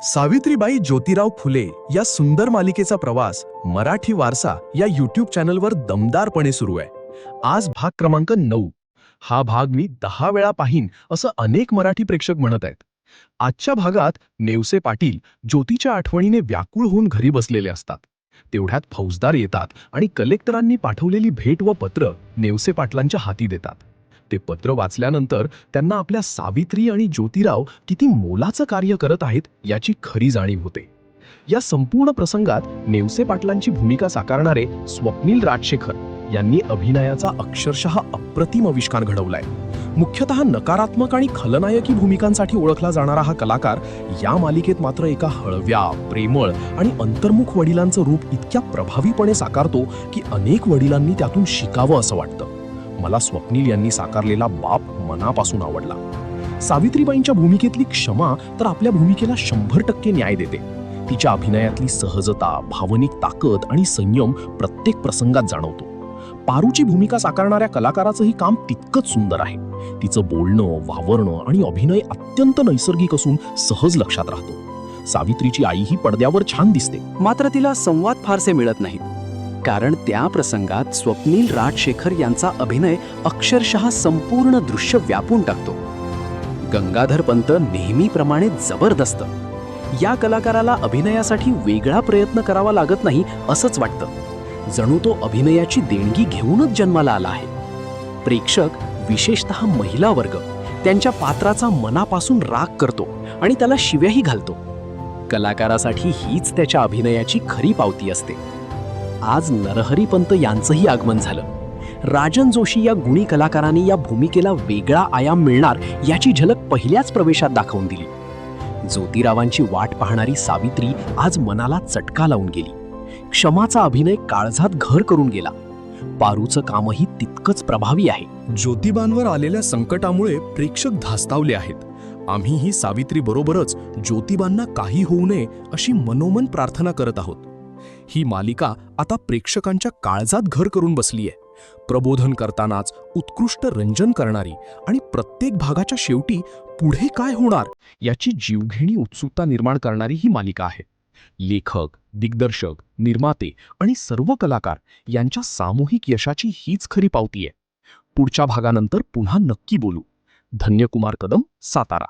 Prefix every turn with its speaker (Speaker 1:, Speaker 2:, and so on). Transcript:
Speaker 1: सावित्रीबाई ज्योतिराव फुले या सुंदर मालिकेचा प्रवास मराठी वारसा या यूट्यूब चॅनलवर दमदारपणे सुरू आहे. आज भाग क्रमांक 9. हा भाग मी 10 वेळा पाहीन असं अनेक मराठी प्रेक्षक म्हणत आहेत. आजच्या भागात नेवसे पाटील ज्योतीच्या आठवणीने व्याकुळ होऊन घरी बसलेले असतात. तेवढ्यात फौजदार येतात आणि कलेक्टरांनी पाठवलेली भेट व पत्र नेवसे पाटलांच्या हाती देतात. ते पत्र वाचल्यानंतर त्यांना आपल्या सावित्री आणि ज्योतिराव किती मोलाचं कार्य करत आहेत याची खरी जाणीव होते. या संपूर्ण प्रसंगात नेवसे पाटलांची भूमिका साकारणारे स्वप्नील राजशेखर यांनी अभिनयाचा अक्षरशः अप्रतिम आविष्कार घडवलाय. मुख्यतः नकारात्मक आणि खलनायकी भूमिकांसाठी ओळखला जाणारा हा कलाकार या मालिकेत मात्र एका हळव्या, प्रेमळ आणि अंतर्मुख वडिलांचं रूप इतक्या प्रभावीपणे साकारतो की अनेक वडिलांनी त्यातून शिकावं असं वाटतं. मला स्वप्नील यांनी साकारलेला बाप मनापासून आवडला. सावित्रीबाईंच्या भूमिकेतली क्षमा तर आपल्या भूमिकेला 100% न्याय देते. तिच्या अभिनयातली सहजता, भावनिक ताकद आणि संयम प्रत्येक प्रसंगात जाणवतो. पारूची भूमिका साकारणाऱ्या कलाकाराचंही काम तितकंच सुंदर आहे. तिचं बोलणं, वावरणं आणि अभिनय अत्यंत नैसर्गिक असून सहज लक्षात राहतो. सावित्रीची आई ही पडद्यावर छान दिसते,
Speaker 2: मात्र तिला संवाद फारसे मिळत नाहीत. कारण त्या प्रसंगात स्वप्नील राजशेखर यांचा अभिनय अक्षरशः संपूर्ण दृश्य व्यापून टाकतो. गंगाधर पंत नेहमीप्रमाणे जबरदस्त. या कलाकाराला अभिनयासाठी वेगळा प्रयत्न करावा लागत नाही असंच वाटतं. जणू तो अभिनयाची देणगी घेऊनच जन्माला आला आहे. प्रेक्षक, विशेषतः महिला वर्ग, त्यांच्या पात्राचा मनापासून राग करतो आणि त्याला शिव्याही घालतो. कलाकारासाठी हीच त्याच्या अभिनयाची खरी पावती असते. आज नरहरी पंत यांचंही आगमन झालं. राजन जोशी या गुणी कलाकारांनी या भूमिकेला वेगळा आयाम मिळणार याची झलक पहिल्याच प्रवेशात दाखवून दिली. ज्योतिरावांची वाट पाहणारी सावित्री आज मनाला चटका लावून गेली. क्षमाचा अभिनय काळजात घर करून गेला. पारूचं कामही तितकंच प्रभावी आहे.
Speaker 1: ज्योतिबांवर आलेल्या संकटामुळे प्रेक्षक धास्तावले आहेत. आम्हीही सावित्री बरोबरच ज्योतिबांना काही होऊ नये अशी मनोमन प्रार्थना करत आहोत. ही मालिका आता प्रेक्षकांच्या काळजात घर करून बसलीय. प्रबोधन करतानाच उत्कृष्ट रंजन करणारी आणि प्रत्येक भागाच्या शेवटी पुढे काय होणार याची जीवघेणी उत्सुकता निर्माण करणारी ही मालिका आहे. लेखक, दिग्दर्शक, निर्माते आणि सर्व कलाकार यांच्या सामूहिक यशाची हीच खरी पावती आहे. पुढच्या भागानंतर पुन्हा नक्की बोलू. धन्यकुमार कदम, सातारा.